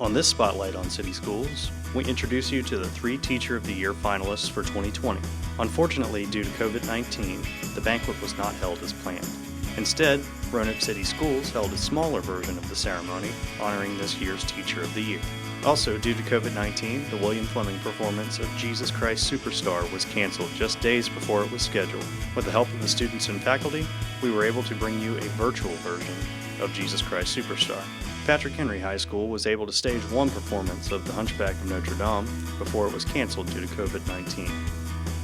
On this Spotlight on City Schools, we introduce you to the 3 Teacher of the Year finalists for 2020. Unfortunately, due to COVID-19, the banquet was not held as planned. Instead, Roanoke City Schools held a smaller version of the ceremony, honoring this year's Teacher of the Year. Also, due to COVID-19, the William Fleming performance of Jesus Christ Superstar was canceled just days before it was scheduled. With the help of the students and faculty, we were able to bring you a virtual version of Jesus Christ Superstar. Patrick Henry High School was able to stage one performance of The Hunchback of Notre Dame before it was canceled due to COVID-19.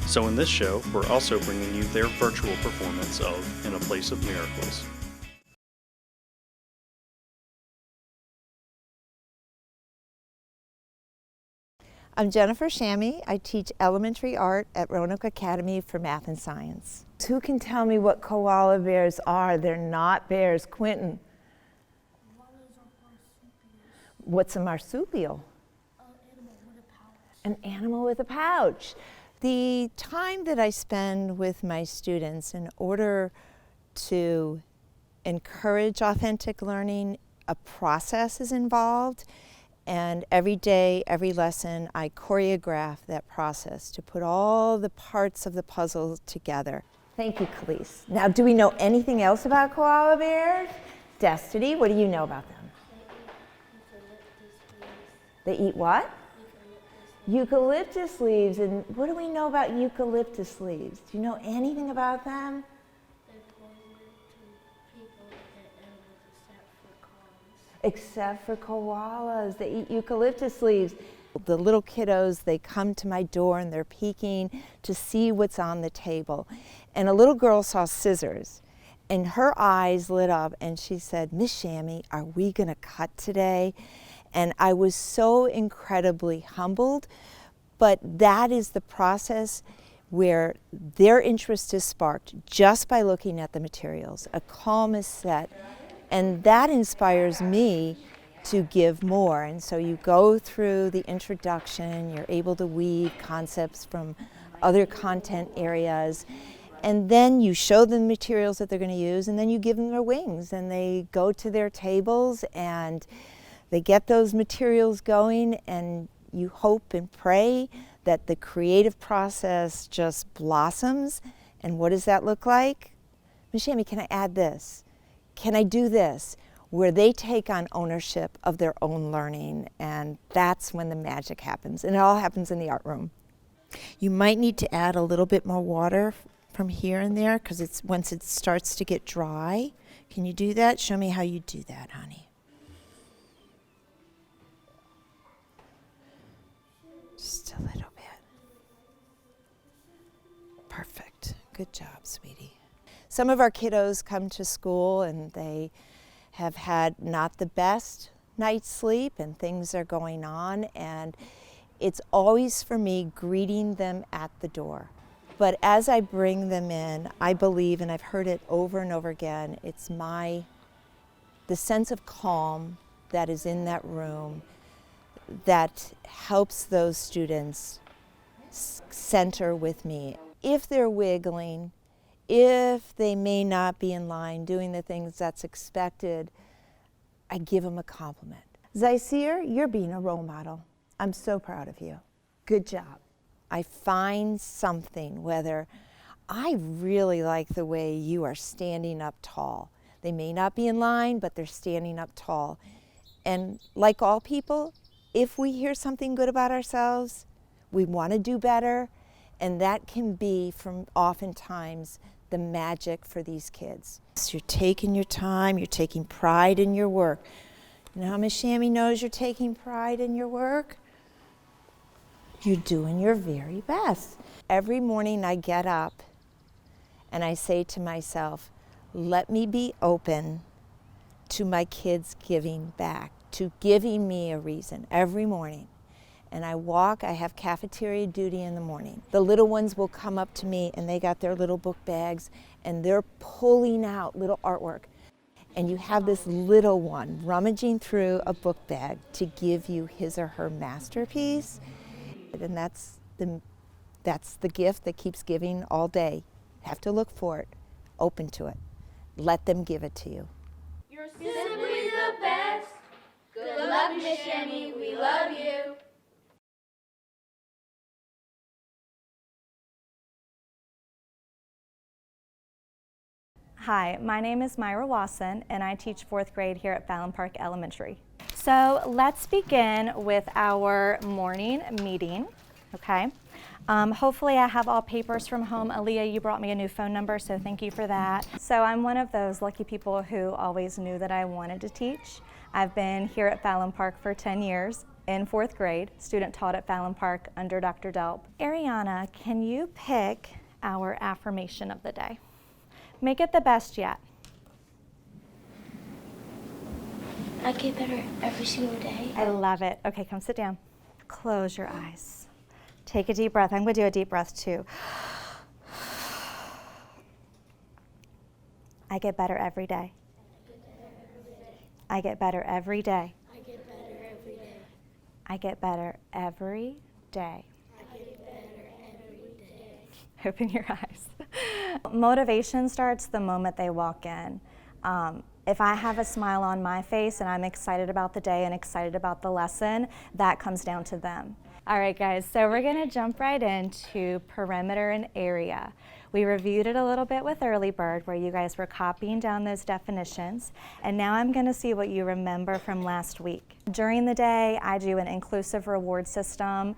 So in this show, we're also bringing you their virtual performance of In a Place of Miracles. I'm Jennifer Shammy. I teach elementary art at Roanoke Academy for Math and Science. Who can tell me what koala bears are? They're not bears. Quentin. What's a marsupial? An animal with a pouch. The time that I spend with my students in order to encourage authentic learning, a process is involved. And every day, every lesson, I choreograph that process to put all the parts of the puzzle together. Thank you, Khalees. Now, do we know anything else about koala bears? Destiny, what do you know about them? They eat what? Eucalyptus leaves. And what do we know about eucalyptus leaves? Do you know anything about them? They're poisonous to people and animals Except for koalas. They eat eucalyptus leaves. The little kiddos, they come to my door and they're peeking to see what's on the table. And a little girl saw scissors and her eyes lit up and she said, "Miss Shammy, are we gonna cut today?" And I was so incredibly humbled, but that is the process where their interest is sparked just by looking at the materials. A calm is set. And that inspires me to give more. And so you go through the introduction, you're able to weave concepts from other content areas, and then you show them the materials that they're going to use, and then you give them their wings, and they go to their tables, and they get those materials going, and you hope and pray that the creative process just blossoms. And what does that look like? Ms. Shammy, can I add this? Can I do this? Where they take on ownership of their own learning, and that's when the magic happens. And it all happens in the art room. You might need to add a little bit more water from here and there, because it's once it starts to get dry. Can you do that? Show me how you do that, honey. Just a little bit. Perfect. Good job, sweetie. Some of our kiddos come to school and they have had not the best night's sleep and things are going on, and it's always for me greeting them at the door. But as I bring them in, I believe, and I've heard it over and over again, it's the sense of calm that is in that room that helps those students center with me. If they're wiggling, if they may not be in line doing the things that's expected, I give them a compliment. Zaisir, you're being a role model. I'm so proud of you. Good job. I find something, whether I really like the way you are standing up tall. They may not be in line, but they're standing up tall. And like all people, if we hear something good about ourselves, we want to do better, and that can be from oftentimes the magic for these kids. So you're taking your time, you're taking pride in your work. You know how Miss Shammy knows you're taking pride in your work? You're doing your very best. Every morning I get up and I say to myself, let me be open to my kids giving back, to giving me a reason every morning. And I walk, I have cafeteria duty in the morning. The little ones will come up to me and they got their little book bags and they're pulling out little artwork. And you have this little one rummaging through a book bag to give you his or her masterpiece. And that's the gift that keeps giving all day. Have to look for it, open to it. Let them give it to you. You're simply the best. Good luck, Miss Shammy. Hi, my name is Myra Lawson, and I teach 4th grade here at Felon Park Elementary. So let's begin with our morning meeting, okay? Hopefully I have all papers from home. Aaliyah, you brought me a new phone number, so thank you for that. So I'm one of those lucky people who always knew that I wanted to teach. I've been here at Felon Park for 10 years in 4th grade, student taught at Felon Park under Dr. Delp. Ariana, can you pick our affirmation of the day? Make it the best yet. I get better every single day. I love it. Okay, come sit down. Close your eyes. Take a deep breath. I'm going to do a deep breath too. I get better every day. I get better every day. I get better every day. I get better every day. I get better every day. Open your eyes. Motivation starts the moment they walk in. If I have a smile on my face and I'm excited about the day and excited about the lesson, that comes down to them. All right, guys, so we're going to jump right into perimeter and area. We reviewed it a little bit with Early Bird, where you guys were copying down those definitions, and now I'm going to see what you remember from last week. During the day, I do an inclusive reward system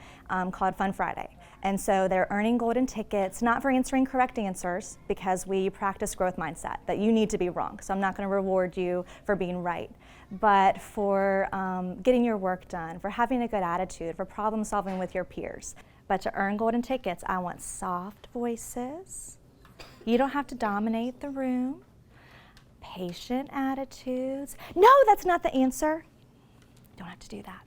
called Fun Friday. And so they're earning golden tickets, not for answering correct answers, because we practice growth mindset, that you need to be wrong. So I'm not going to reward you for being right, but for getting your work done, for having a good attitude, for problem solving with your peers. But to earn golden tickets, I want soft voices. You don't have to dominate the room. Patient attitudes. No, that's not the answer. You don't have to do that.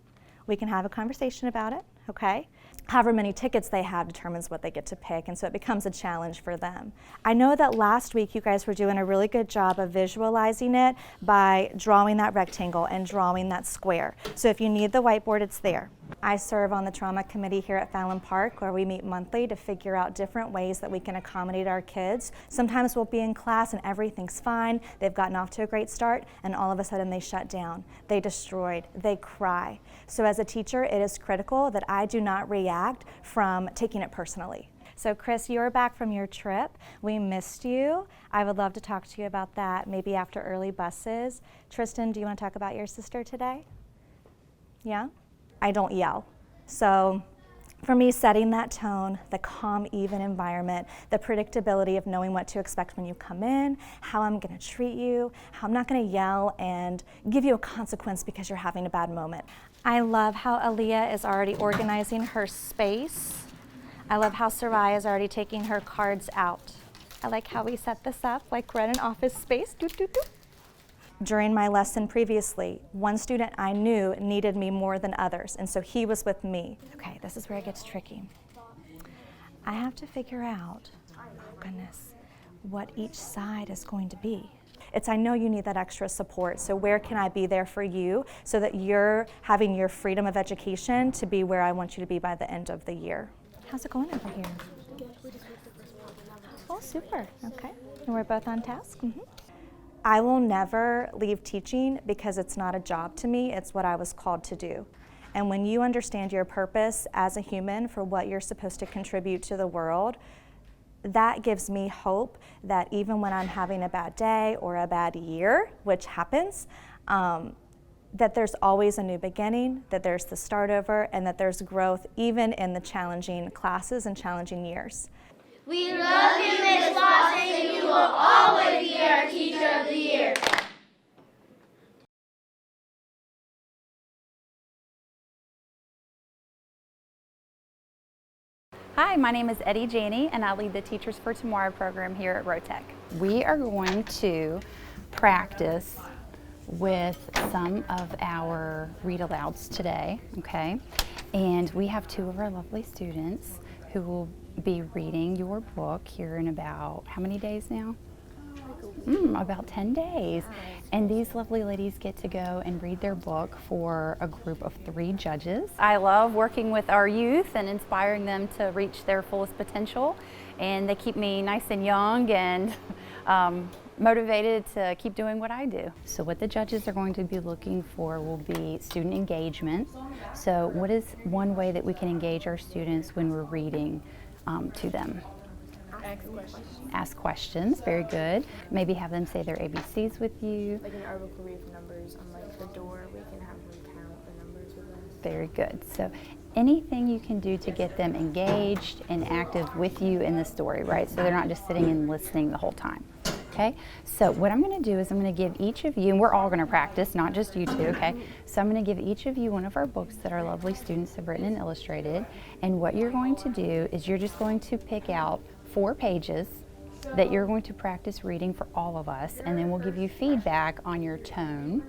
We can have a conversation about it, okay? However many tickets they have determines what they get to pick, and so it becomes a challenge for them. I know that last week you guys were doing a really good job of visualizing it by drawing that rectangle and drawing that square. So if you need the whiteboard, it's there. I serve on the trauma committee here at Felon Park, where we meet monthly to figure out different ways that we can accommodate our kids. Sometimes we'll be in class and everything's fine, they've gotten off to a great start, and all of a sudden they shut down, they destroyed, they cry. So as a teacher, it is critical that I do not react from taking it personally. So Chris, you're back from your trip. We missed you. I would love to talk to you about that, maybe after early buses. Tristan, do you want to talk about your sister today? Yeah? I don't yell. So for me, setting that tone, the calm, even environment, the predictability of knowing what to expect when you come in, how I'm going to treat you, how I'm not going to yell and give you a consequence because you're having a bad moment. I love how Aaliyah is already organizing her space. I love how Sarai is already taking her cards out. I like how we set this up like we're in an office space. Doot, doot, doot. During my lesson previously, one student I knew needed me more than others, and so he was with me. Okay, this is where it gets tricky. I have to figure out, oh goodness, what each side is going to be. I know you need that extra support, so where can I be there for you so that you're having your freedom of education to be where I want you to be by the end of the year? How's it going over here? Oh, super, okay. And we're both on task? Mm-hmm. I will never leave teaching because it's not a job to me, it's what I was called to do. And when you understand your purpose as a human for what you're supposed to contribute to the world, that gives me hope that even when I'm having a bad day or a bad year, which happens, that there's always a new beginning, that there's the start over, and that there's growth even in the challenging classes and challenging years. We love you, Ms. Lawson, and you will always be our Teacher of the Year. Hi, my name is Eddie Janney, and I lead the Teachers for Tomorrow program here at ROTEC. We are going to practice with some of our read-alouds today, okay? And we have two of our lovely students who will be reading your book here in about, how many days now? About 10 days. And these lovely ladies get to go and read their book for a group of 3 judges. I love working with our youth and inspiring them to reach their fullest potential. And they keep me nice and young and motivated to keep doing what I do. So what the judges are going to be looking for will be student engagement. So what is one way that we can engage our students when we're reading to them? Ask questions, very good. Maybe have them say their ABCs with you. Like in our book, we read numbers on like the door. We can have them count the numbers with us. Very good. So anything you can do to get them engaged and active with you in the story, right? So they're not just sitting and listening the whole time. Okay, so what I'm going to do is I'm going to give each of you, and we're all going to practice, not just you two, okay? So I'm going to give each of you one of our books that our lovely students have written and illustrated, and what you're going to do is you're just going to pick out 4 pages that you're going to practice reading for all of us, and then we'll give you feedback on your tone,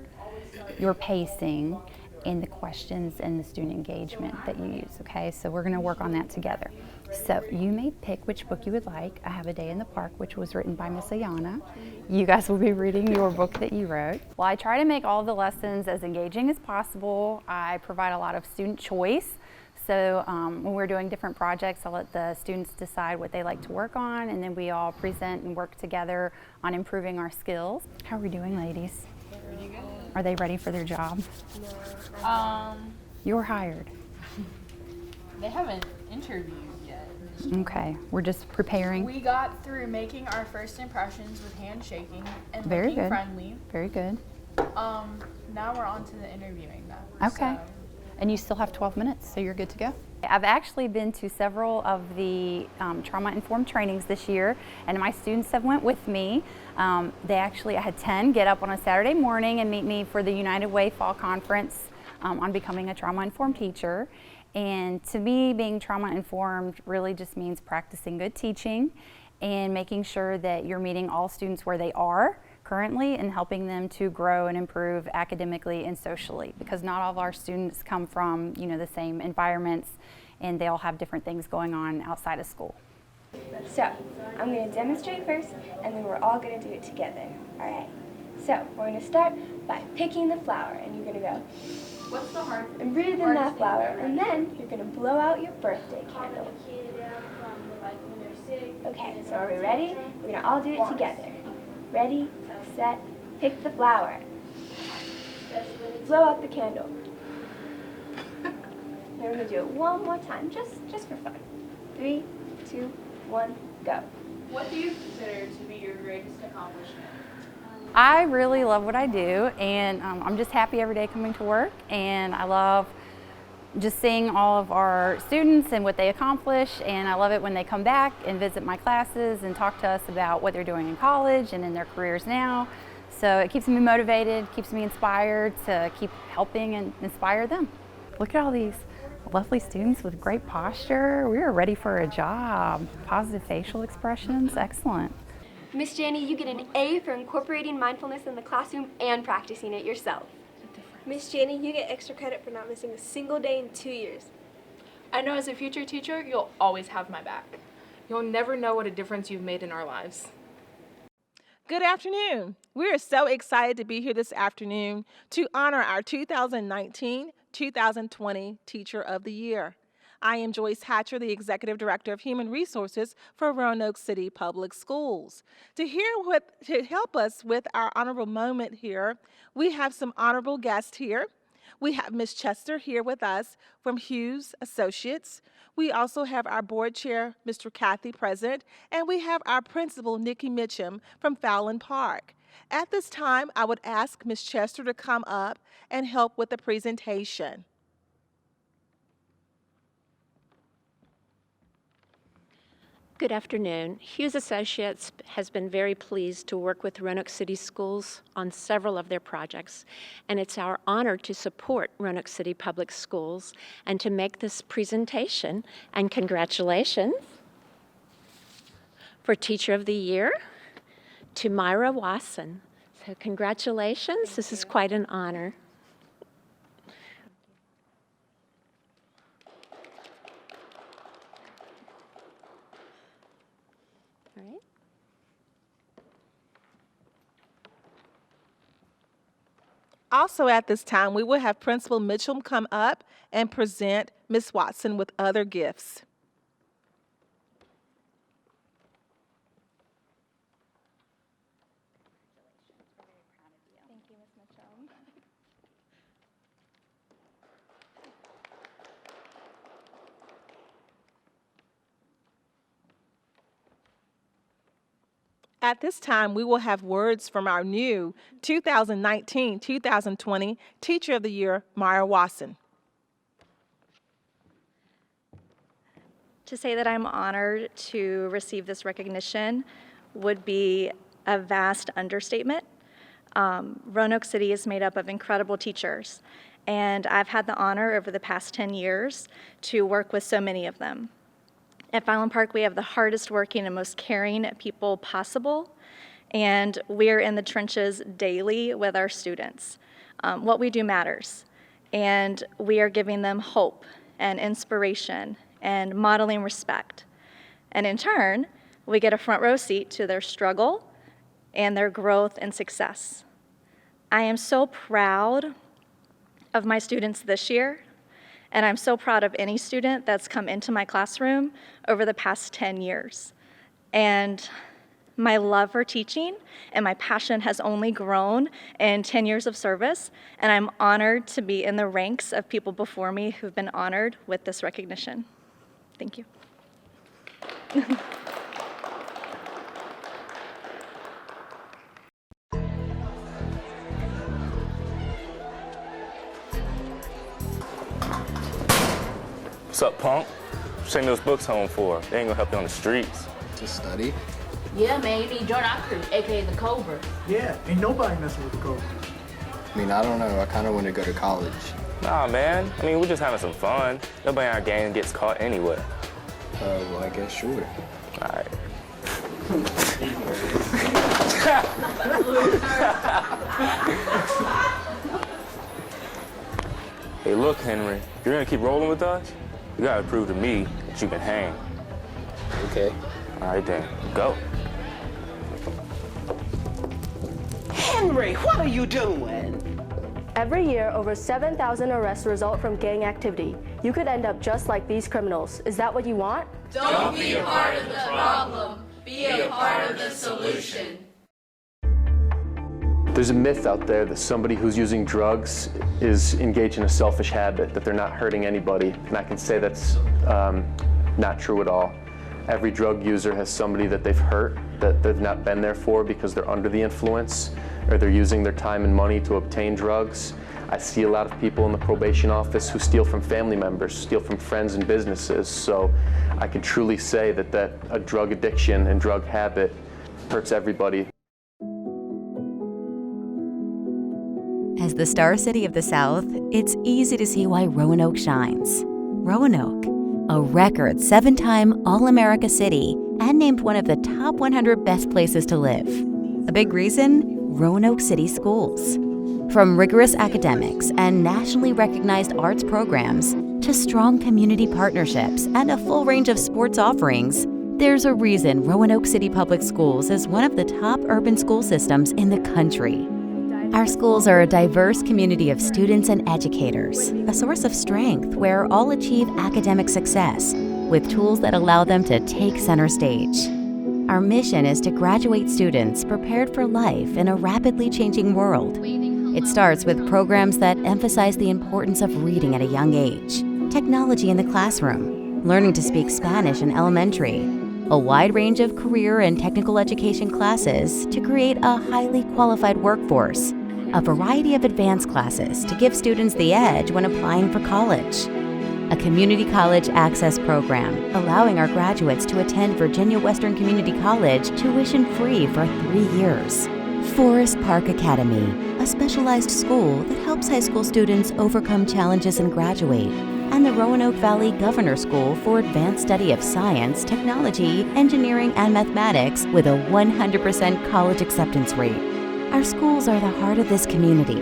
your pacing, and the questions and the student engagement that you use, okay? So we're going to work on that together. So you may pick which book you would like. I have A Day in the Park, which was written by Miss Ayana. You guys will be reading your book that you wrote. Well, I try to make all the lessons as engaging as possible. I provide a lot of student choice. So when we're doing different projects, I'll let the students decide what they like to work on, and then we all present and work together on improving our skills. How are we doing, ladies? Pretty good. Are they ready for their job? No. You're hired. They haven't interviewed yet. Okay, we're just preparing. We got through making our first impressions with handshaking and Very looking good. friendly. Very good. Now we're on to the interviewing them. Okay. So. And you still have 12 minutes, so you're good to go. I've actually been to several of the trauma-informed trainings this year, and my students have went with me. I had 10 get up on a Saturday morning and meet me for the United Way Fall Conference on becoming a trauma-informed teacher. And to me, being trauma-informed really just means practicing good teaching and making sure that you're meeting all students where they are currently and helping them to grow and improve academically and socially, because not all of our students come from, the same environments, and they all have different things going on outside of school. So, I'm going to demonstrate first, and then we're all going to do it together. All right. So, we're going to start by picking the flower, and you're going to go, What's the hard? And breathe in that flower, and then you're going to blow out your birthday candle. Okay, so are we ready? We're going to all do it together. Ready, set, pick the flower. Blow out the candle. Then we're going to do it one more time, just for fun. 3, 2, 1, go. What do you consider to be your greatest accomplishment? I really love what I do, and I'm just happy every day coming to work, and I love just seeing all of our students and what they accomplish, and I love it when they come back and visit my classes and talk to us about what they're doing in college and in their careers now. So it keeps me motivated, keeps me inspired to keep helping and inspire them. Look at all these lovely students with great posture. We are ready for a job. Positive facial expressions, excellent. Miss Janie, you get an A for incorporating mindfulness in the classroom and practicing it yourself. Miss Janie, you get extra credit for not missing a single day in 2 years. I know as a future teacher, you'll always have my back. You'll never know what a difference you've made in our lives. Good afternoon. We are so excited to be here this afternoon to honor our 2019-2020 Teacher of the Year. I am Joyce Hatcher, the Executive Director of Human Resources for Roanoke City Public Schools. To help us with our honorable moment here, we have some honorable guests here. We have Ms. Chester here with us from Hughes Associates. We also have our board chair, Mr. Kathy, present, and we have our principal, Nikki Mitchum, from Felon Park. At this time, I would ask Ms. Chester to come up and help with the presentation. Good afternoon. Hughes Associates has been very pleased to work with Roanoke City Schools on several of their projects, and it's our honor to support Roanoke City Public Schools and to make this presentation. And congratulations for Teacher of the Year to Myra Lawson. So congratulations. This is quite an honor. Also at this time, we will have Principal Mitchum come up and present Ms. Watson with other gifts. Thank you, Ms. Mitchell. At this time, we will have words from our new 2019-2020 Teacher of the Year, Myra Lawson. To say that I'm honored to receive this recognition would be a vast understatement. Roanoke City is made up of incredible teachers, and I've had the honor over the past 10 years to work with so many of them. At Felon Park, we have the hardest working and most caring people possible, and we're in the trenches daily with our students. What we do matters, and we are giving them hope and inspiration and modeling respect. And in turn, we get a front row seat to their struggle and their growth and success. I am so proud of my students this year, and I'm so proud of any student that's come into my classroom over the past 10 years. And my love for teaching and my passion has only grown in 10 years of service, and I'm honored to be in the ranks of people before me who've been honored with this recognition. Thank you. What's up, punk? Taking those books home for? They ain't gonna help you on the streets. To study? Yeah, man, you need to join our crew, aka the Cobra. Yeah, ain't nobody messing with the Cobra. I mean, I don't know. I kind of want to go to college. Nah, man. I mean, we're just having some fun. Nobody in our gang gets caught anyway. Well, I guess sure. All right. Hey, look, Henry. If you're gonna keep rolling with us, you gotta prove to me that you can hang. Okay. All right, then. Go. Henry, what are you doing? Every year, over 7,000 arrests result from gang activity. You could end up just like these criminals. Is that what you want? Don't be a part of the problem. Be a part of the solution. There's a myth out there that somebody who's using drugs is engaged in a selfish habit, that they're not hurting anybody, and I can say that's not true at all. Every drug user has somebody that they've hurt, that they've not been there for because they're under the influence, or they're using their time and money to obtain drugs. I see a lot of people in the probation office who steal from family members, steal from friends and businesses, so I can truly say that a drug addiction and drug habit hurts everybody. As the star city of the South, it's easy to see why Roanoke shines. Roanoke, a record 7-time All-America city and named one of the top 100 best places to live. A big reason? Roanoke City Schools. From rigorous academics and nationally recognized arts programs to strong community partnerships and a full range of sports offerings, there's a reason Roanoke City Public Schools is one of the top urban school systems in the country. Our schools are a diverse community of students and educators, a source of strength where all achieve academic success with tools that allow them to take center stage. Our mission is to graduate students prepared for life in a rapidly changing world. It starts with programs that emphasize the importance of reading at a young age, technology in the classroom, learning to speak Spanish in elementary, a wide range of career and technical education classes to create a highly qualified workforce, a variety of advanced classes to give students the edge when applying for college, a community college access program allowing our graduates to attend Virginia Western Community College tuition-free for 3 years, Forest Park Academy, a specialized school that helps high school students overcome challenges and graduate, and the Roanoke Valley Governor School for advanced study of science, technology, engineering, and mathematics with a 100% college acceptance rate. Our schools are the heart of this community.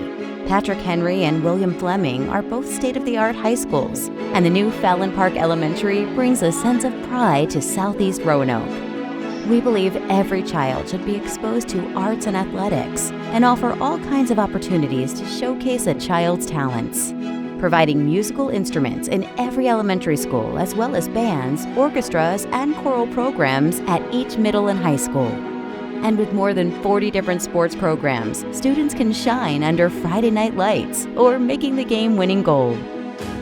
Patrick Henry and William Fleming are both state-of-the-art high schools, and the new Felon Park Elementary brings a sense of pride to Southeast Roanoke. We believe every child should be exposed to arts and athletics and offer all kinds of opportunities to showcase a child's talents. Providing musical instruments in every elementary school, as well as bands, orchestras, and choral programs at each middle and high school. And with more than 40 different sports programs, students can shine under Friday night lights or making the game-winning goal.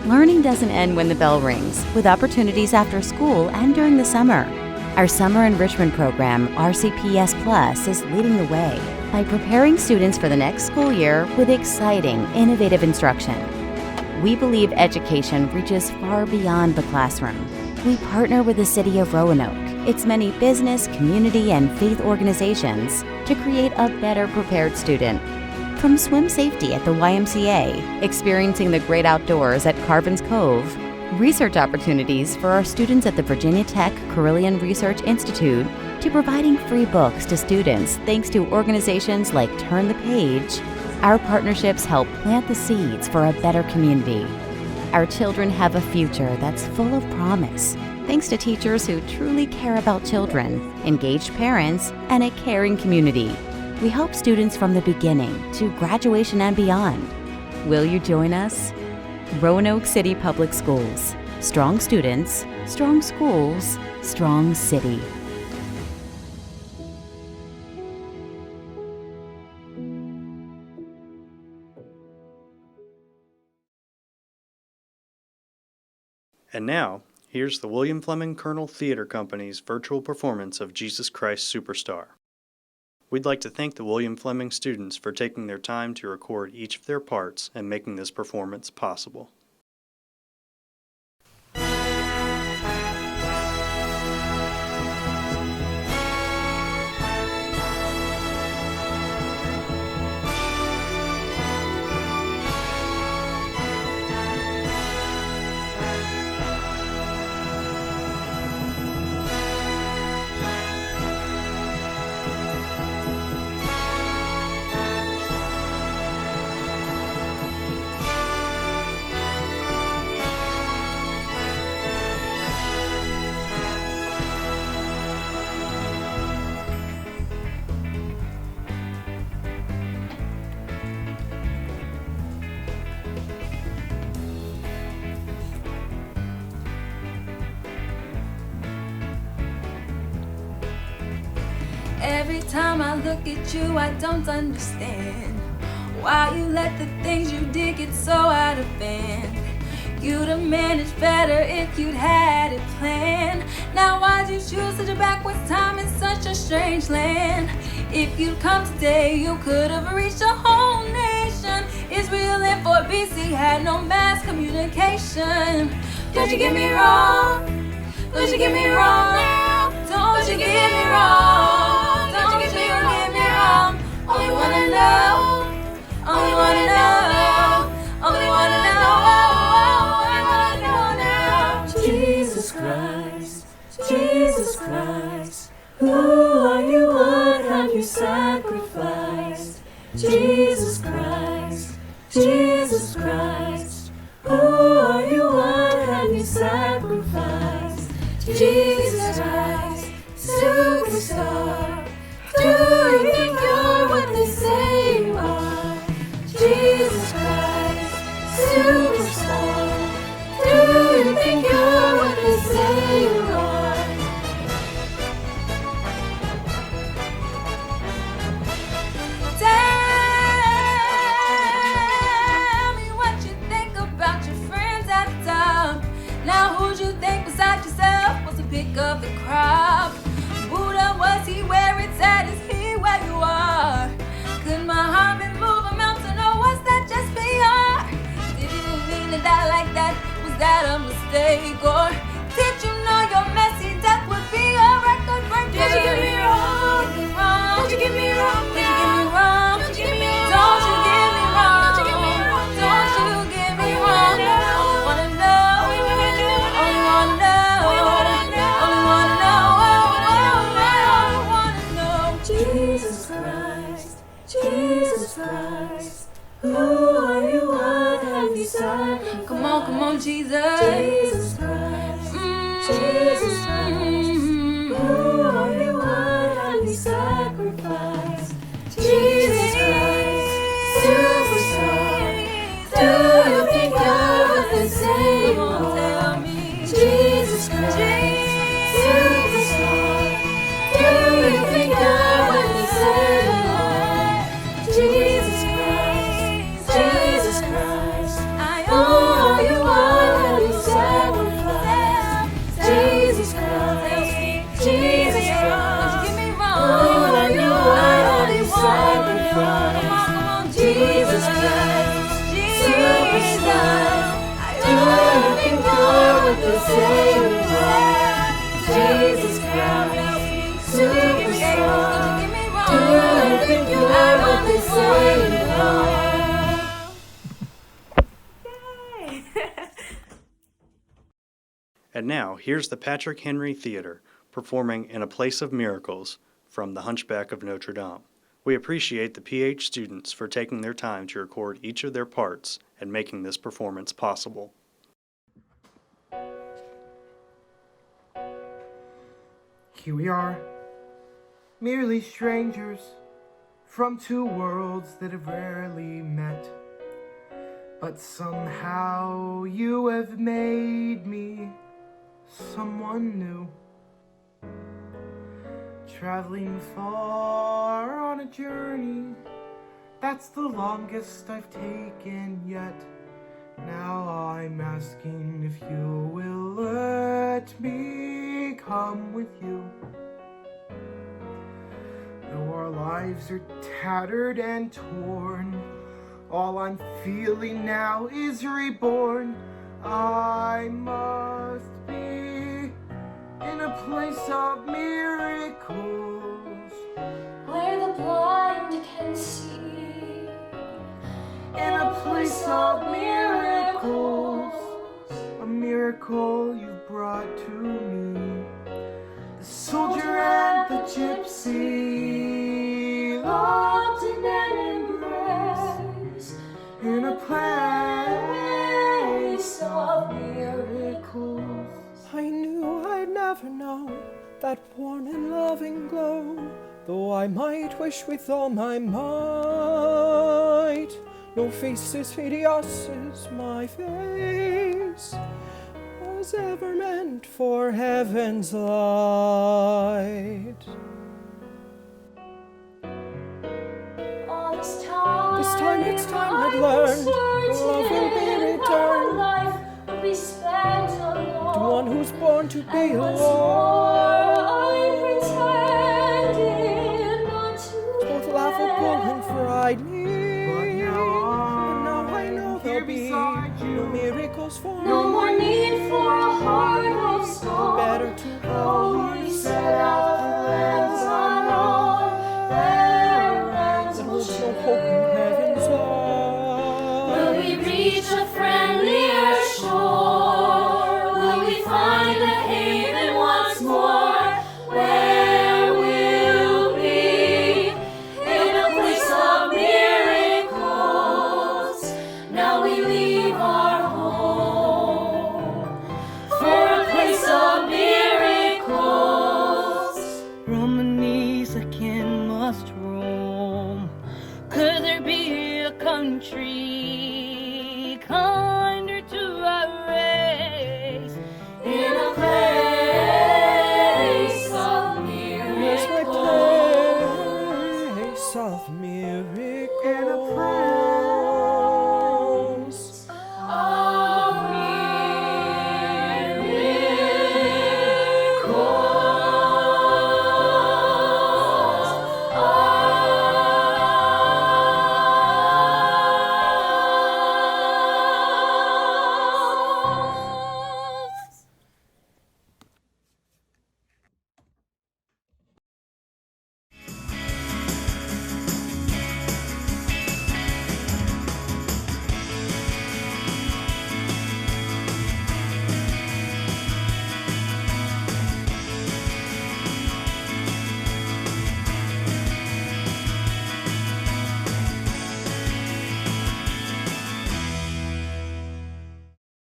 Learning doesn't end when the bell rings, with opportunities after school and during the summer. Our summer enrichment program, RCPS Plus, is leading the way by preparing students for the next school year with exciting, innovative instruction. We believe education reaches far beyond the classroom. We partner with the City of Roanoke, its many business, community, and faith organizations to create a better prepared student. From swim safety at the YMCA, experiencing the great outdoors at Carvin's Cove, research opportunities for our students at the Virginia Tech Carilion Research Institute, to providing free books to students thanks to organizations like Turn the Page, our partnerships help plant the seeds for a better community. Our children have a future that's full of promise, thanks to teachers who truly care about children, engaged parents, and a caring community. We help students from the beginning to graduation and beyond. Will you join us? Roanoke City Public Schools. Strong students, strong schools, strong city. And now, here's the William Fleming Colonel Theater Company's virtual performance of Jesus Christ Superstar. We'd like to thank the William Fleming students for taking their time to record each of their parts and making this performance possible. Every time I look at you, I don't understand why you let the things you did get so out of hand. You'd have managed better if you'd had it planned. Now why'd you choose such a backwards time in such a strange land? If you'd come today, you could have reached a whole nation. Israel and Fort BC had no mass communication. Don't you get me wrong? Don't you get me wrong now? Don't you get me wrong? Don't you get me wrong? Only wanna know, only wanna know, only wanna know, only wanna know now. Jesus Christ, Jesus Christ, who are you? What have you sacrificed? Jesus Christ, Jesus Christ, who are you? What have you sacrificed? Jesus Christ, superstar, do you think you're what they say you are? Jesus Christ, superstar, do you think you're what they say you are? Tell me what you think about your friends at the top. Now who'd you think beside yourself was the pick of the crop? Buddha, was he where it's at? Is he where you are? Could Muhammad move a mountain, or was that just PR? Did you mean to die like that? Was that a mistake? Or did you know your messy death would be a record breaker? Don't you get me wrong? Don't you get me wrong? Don't you get me wrong? Don't you get me wrong? Don't you get me wrong? Don't you get me wrong? Don't you get me wrong? Only wanna know, only wanna know, only wanna know, only wanna know. Jesus Christ, Jesus Christ, who are you? What have you sacrificed? Come on, Jesus. Jesus Christ, Jesus Christ, who are you? What have you sacrificed? Jesus Christ, superstar, do you think you're what they say you are? Jesus Christ, superstar, do you think you're what they say you are? Jesus Christ, Jesus Christ, who are you? What have you sacrificed? Jesus Christ, Jesus And now, here's the Patrick Henry Theater performing In a Place of Miracles from The Hunchback of Notre Dame. We appreciate the PH students for taking their time to record each of their parts and making this performance possible. Here we are, merely strangers from two worlds that have rarely met. But somehow you have made me someone new. Traveling far on a journey, that's the longest I've taken yet. Now I'm asking if you will let me come with you. Though our lives are tattered and torn, all I'm feeling now is reborn. I must be in a place of miracles, where the blind can see. In a place of miracles, a miracle you brought to me. The soldier and the gypsy locked in an embrace, in a place of miracles. I knew I'd never know that warm and loving glow, though I might wish with all my might. No face as hideous as my face was ever meant for heaven's light. All this time, next time I'd learned love will be returned. Life will be spent alone. The one who's born to be alone. I pretended not to both laughable and frightening. No miracles for no more need for a heart of stone. Better to only set out